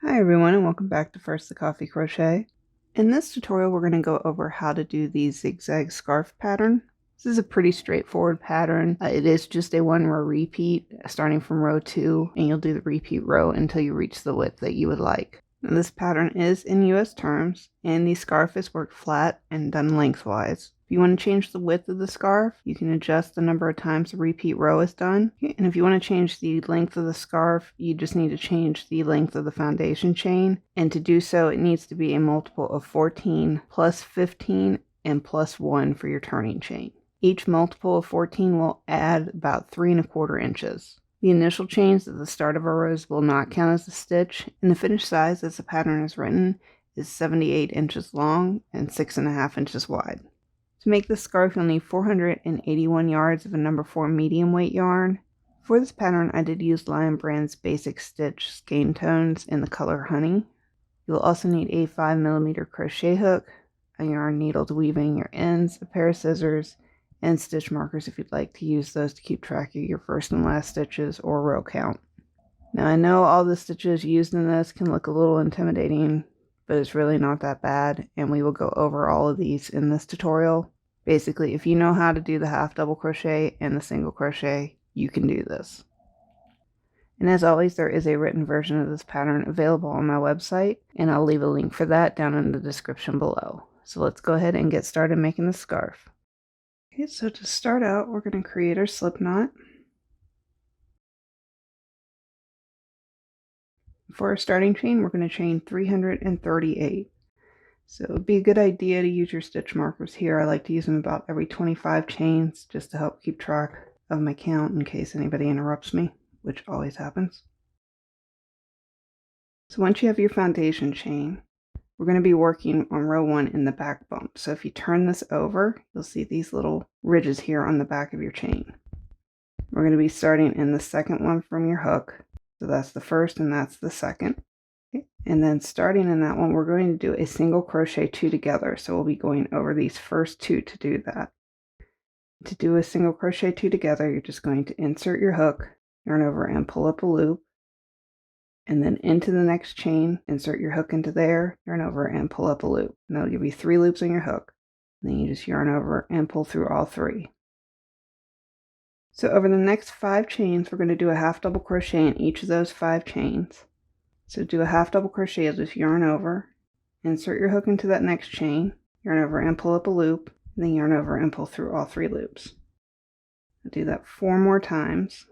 Hi everyone, and welcome back to First the Coffee Crochet. In this tutorial we're going to go over how to do the Zig Zag Scarf Pattern. This is a pretty straightforward pattern. It is just a 1-row repeat starting from row 2, and you'll do the repeat row until you reach the width that you would like. Now, this pattern is in US terms, and the scarf is worked flat and done lengthwise. If you want to change the width of the scarf, you can adjust the number of times the repeat row is done. And if you want to change the length of the scarf, you just need to change the length of the foundation chain. And to do so, it needs to be a multiple of 14 plus 15 and plus 1 for your turning chain. Each multiple of 14 will add about 3 1/4 inches. The initial chains at the start of our rows will not count as a stitch, and the finished size as the pattern is written is 78 inches long and 6.5 inches wide. To make this scarf, you'll need 481 yards of a number 4 medium weight yarn. For this pattern, I did use Lion Brand's Basic Stitch skein tones in the color Honey. You'll also need a 5mm crochet hook, a yarn needle to weave in your ends, a pair of scissors, and stitch markers if you'd like to use those to keep track of your first and last stitches or row count. Now, I know all the stitches used in this can look a little intimidating, but it's really not that bad, and we will go over all of these in this tutorial. Basically, if you know how to do the half double crochet and the single crochet, you can do this. And as always, there is a written version of this pattern available on my website, and I'll leave a link for that down in the description below. So let's go ahead and get started making the scarf. Okay, so to start out, we're going to create our slip knot. For our starting chain, we're going to chain 338. So it would be a good idea to use your stitch markers here. I like to use them about every 25 chains just to help keep track of my count in case anybody interrupts me, which always happens. So once you have your foundation chain, we're going to be working on row 1 in the back bump. So if you turn this over, you'll see these little ridges here on the back of your chain. We're going to be starting in the second one from your hook. So that's the first and that's the second. Okay. And then starting in that one, we're going to do a single crochet 2 together. So we'll be going over these first 2 to do that. To do a single crochet 2 together, you're just going to insert your hook, yarn over and pull up a loop, and then into the next chain, insert your hook into there, yarn over and pull up a loop. And that'll give you 3 loops on your hook. And then you just yarn over and pull through all 3. So over the next 5 chains, we're going to do a half double crochet in each of those 5 chains. So do a half double crochet, you'll just yarn over, insert your hook into that next chain, yarn over and pull up a loop, and then yarn over and pull through all 3 loops. I'll do that 4 more times.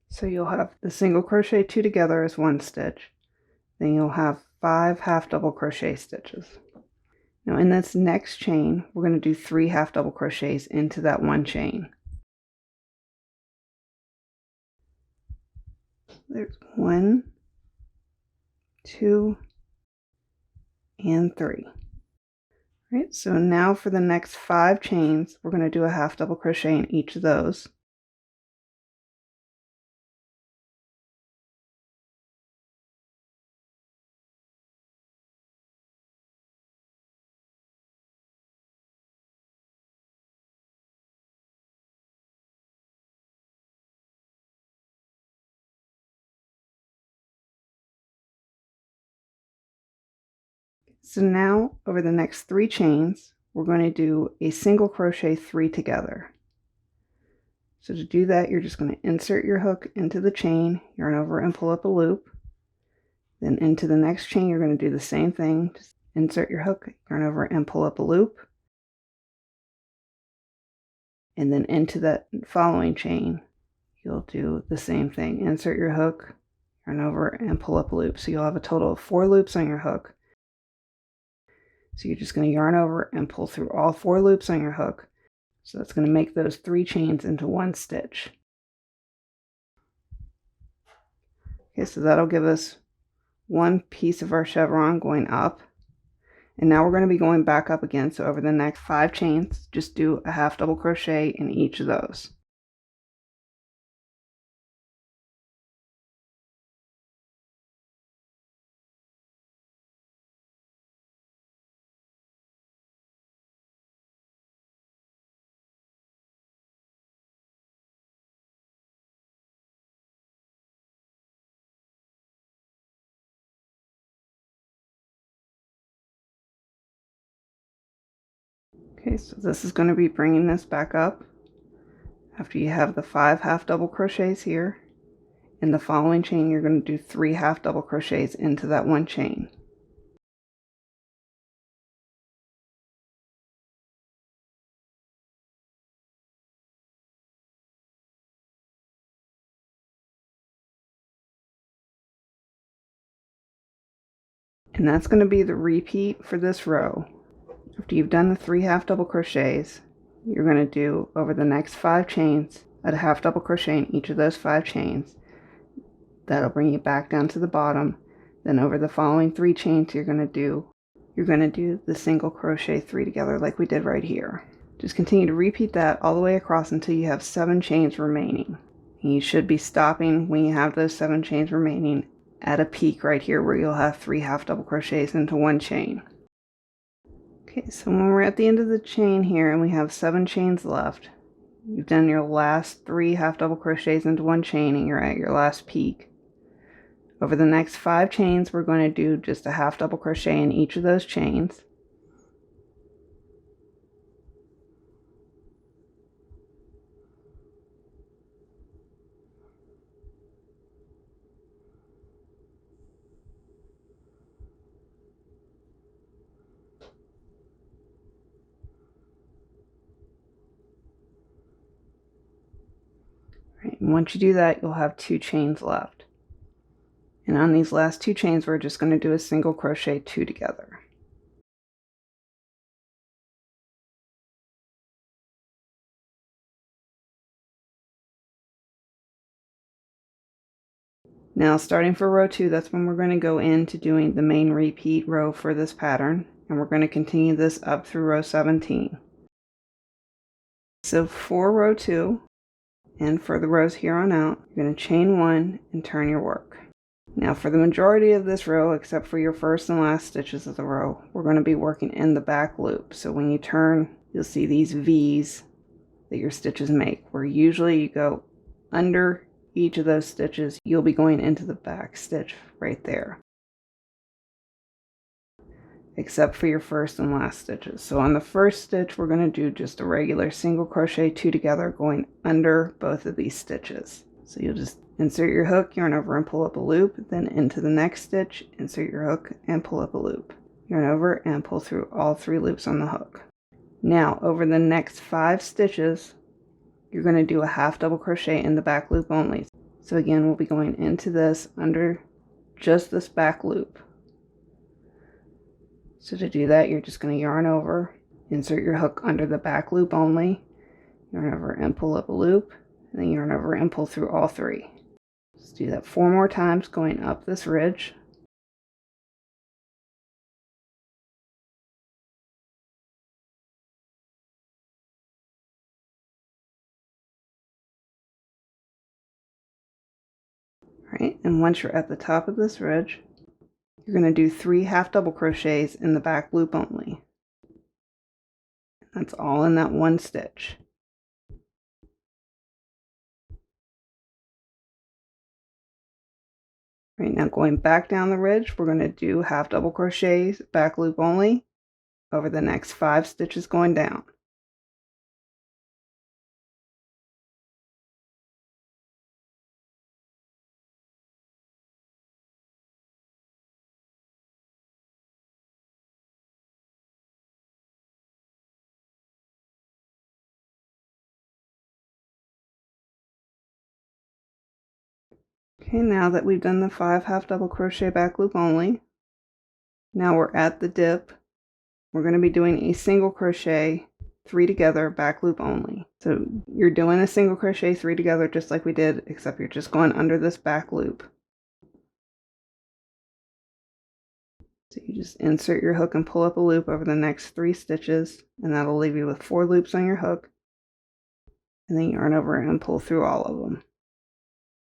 So you'll have the single crochet 2 together as 1 stitch. Then you'll have 5 half double crochet stitches. Now in this next chain, we're going to do 3 half double crochets into that 1 chain. There's 1, 2, and 3. Right, so now for the next 5 chains, we're going to do a half double crochet in each of those. So now over the next 3 chains, we're going to do a single crochet 3 together. So to do that, you're just going to insert your hook into the chain, yarn over and pull up a loop. Then into the next chain, you're going to do the same thing. Just insert your hook, yarn over and pull up a loop. And then into that following chain, you'll do the same thing. Insert your hook, yarn over and pull up a loop. So you'll have a total of 4 loops on your hook. So you're just going to yarn over and pull through all 4 loops on your hook. So that's going to make those 3 chains into 1 stitch. Okay, so that'll give us 1 piece of our chevron going up. And now we're going to be going back up again. So over the next 5 chains, just do a half double crochet in each of those. Okay, so this is going to be bringing this back up after you have the 5 half double crochets here. In the following chain, you're going to do 3 half double crochets into that one chain. And that's going to be the repeat for this row. After you've done the 3 half double crochets, you're going to do over the next 5 chains a half double crochet in each of those 5 chains. That'll bring you back down to the bottom. Then over the following 3 chains, you're going to do the single crochet 3 together like we did right here. Just continue to repeat that all the way across until you have 7 chains remaining. And you should be stopping when you have those 7 chains remaining at a peak right here where you'll have 3 half double crochets into one chain. Okay, so when we're at the end of the chain here and we have 7 chains left, you've done your last 3 half double crochets into one chain and you're at your last peak. Over the next 5 chains, we're going to do just a half double crochet in each of those chains. Right, and once you do that, you'll have 2 chains left. And on these last 2 chains, we're just going to do a single crochet 2 together. Now starting for row 2, that's when we're going to go into doing the main repeat row for this pattern, and we're going to continue this up through row 17. So for row 2, and for the rows here on out, you're going to chain 1 and turn your work. Now for the majority of this row, except for your first and last stitches of the row, we're going to be working in the back loop. So when you turn, you'll see these V's that your stitches make, where usually you go under each of those stitches, you'll be going into the back stitch right there, except for your first and last stitches. So on the first stitch, we're going to do just a regular single crochet 2 together going under both of these stitches. So you'll just insert your hook, yarn over and pull up a loop, then into the next stitch, insert your hook and pull up a loop. Yarn over and pull through all 3 loops on the hook. Now over the next 5 stitches, you're going to do a half double crochet in the back loop only. So again, we'll be going into this under just this back loop. So to do that, you're just going to yarn over, insert your hook under the back loop only, yarn over and pull up a loop, and then yarn over and pull through all 3. Just do that 4 more times going up this ridge. Right, and once you're at the top of this ridge, you're going to do 3 half double crochets in the back loop only. That's all in that one stitch. Right, now going back down the ridge, we're going to do half double crochets back loop only over the next 5 stitches going down. Okay, now that we've done the 5 half double crochet back loop only, now we're at the dip. We're going to be doing a single crochet 3 together back loop only. So you're doing a single crochet 3 together just like we did, except you're just going under this back loop. So you just insert your hook and pull up a loop over the next 3 stitches, and that'll leave you with 4 loops on your hook, and then yarn over and pull through all of them.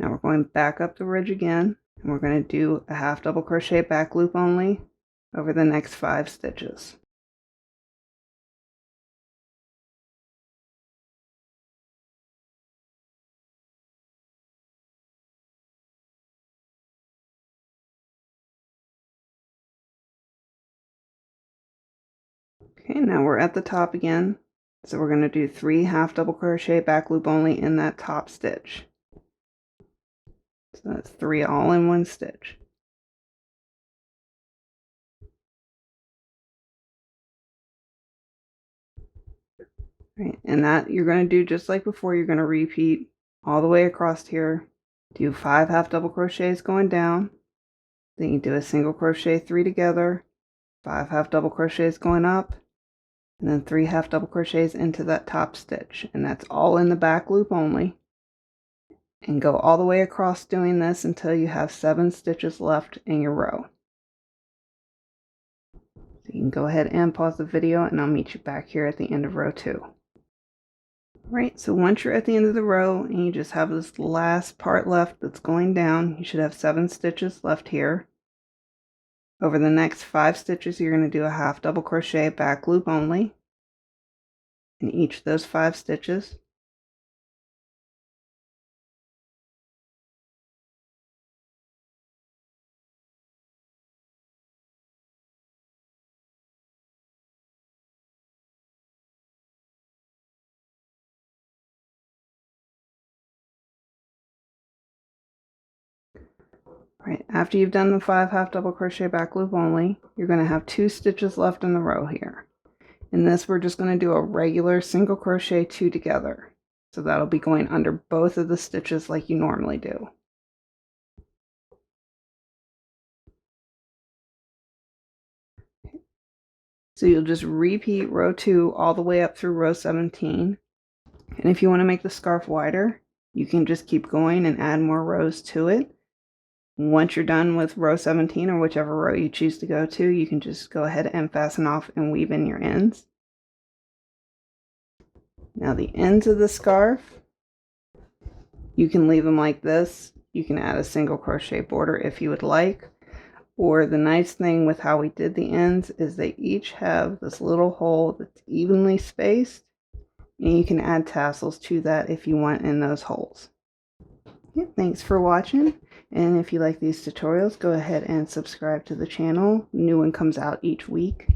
Now we're going back up the ridge again, and we're going to do a half double crochet back loop only over the next 5 stitches. Okay, now we're at the top again. So we're going to do 3 half double crochet back loop only in that top stitch. So that's 3 all in one stitch. Right, and that you're going to do just like before. You're going to repeat all the way across here. Do 5 half double crochets going down. Then you do a single crochet 3 together, 5 half double crochets going up, and then 3 half double crochets into that top stitch. And that's all in the back loop only. And go all the way across doing this until you have 7 stitches left in your row. So you can go ahead and pause the video and I'll meet you back here at the end of row 2. Right, so once you're at the end of the row and you just have this last part left that's going down, you should have 7 stitches left here. Over the next 5 stitches, you're going to do a half double crochet back loop only in each of those 5 stitches. Right, after you've done the 5 half double crochet back loop only, you're going to have 2 stitches left in the row here. In this, we're just going to do a regular single crochet 2 together. So that'll be going under both of the stitches like you normally do. So you'll just repeat row 2 all the way up through row 17. And if you want to make the scarf wider, you can just keep going and add more rows to it. Once you're done with row 17 or whichever row you choose to go to, you can just go ahead and fasten off and weave in your ends. Now the ends of the scarf, you can leave them like this. You can add a single crochet border if you would like. Or the nice thing with how we did the ends is they each have this little hole that's evenly spaced. And you can add tassels to that if you want in those holes. Yeah, thanks for watching. And if you like these tutorials, go ahead and subscribe to the channel. New one comes out each week.